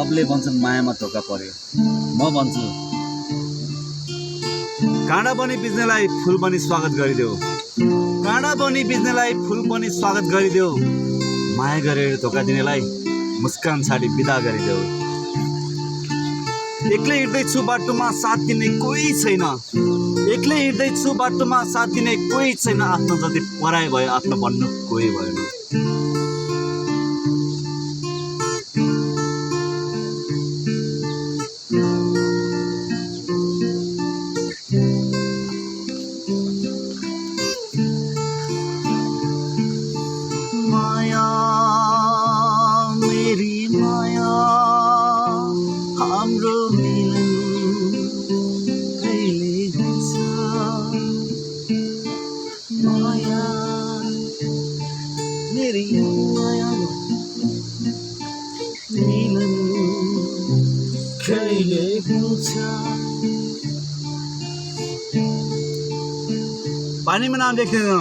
सबले भन्छन् मायामा धोका पर्यो। म भन्छु काँडा बनी बिज्नेलाई फुल बनी स्वागत गरिदेऊ। काँडा बनी बिज्नेलाई फुल बनी स्वागत गरिदेऊ। माया गरेर धोका दिनेलाई मुस्कान छाडी बिदा गरिदेऊ। एक्लै हिँड्दैछु बाटोमा साथ दिने कोही छैन। एक्लै हिँड्दैछु बाटोमा साथ दिने कोही छैन। आफ्नो जति पराय भयो आफ्नो भन्नु कोही भएन। माया मेरी माया हाम्रो मिलन कहिले हुन्छ। माया मेरी माया मिलन कहिले हुन्छ। पानीमा नाम लेखिँदैन,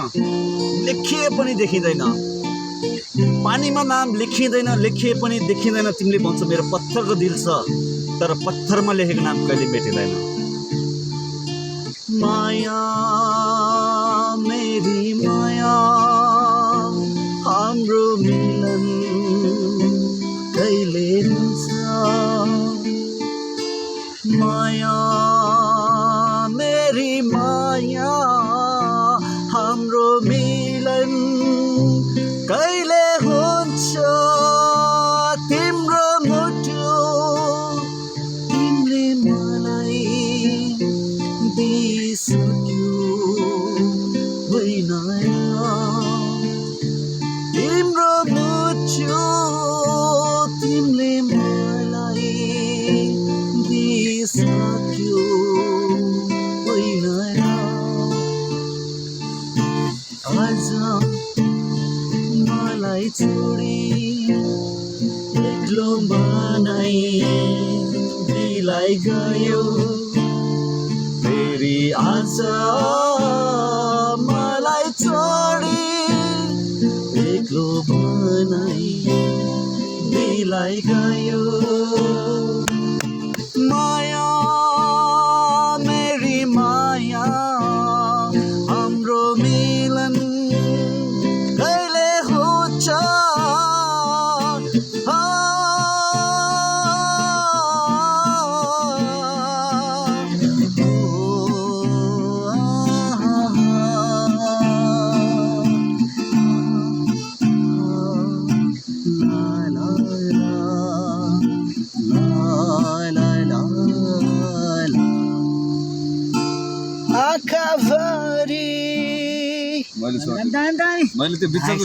लेखिए पनि देखिँदैन। पानीमा नाम लेखिँदैन, लेखिए पनि देखिँदैन। तिमीले भन्छौ मेरो पत्थरको दिल छ, तर पत्थरमा लेखेको नाम कहिले मेटिँदैन। माया मेरी माया हाम्रो मिलन कहिले हुन्छ। माया मेरी माया हाम्रो मिलन कहिले हुन्छ। तिम्रो मुटु तिमीले मलाई दिइसक्यो होइन। तिम्रो मुटु तिमीले मलाई दिइसक्यो होइन। आज मलाई छोडी एक्लो बनाई दिलाई गयो। फेरि आज मलाई छोडी एक्लो बनाई दिलाई गयो। माया मेरी माया हाम्रो मिलन कहिले हुन्छ। आँखाभरि मैले त्यो बिचको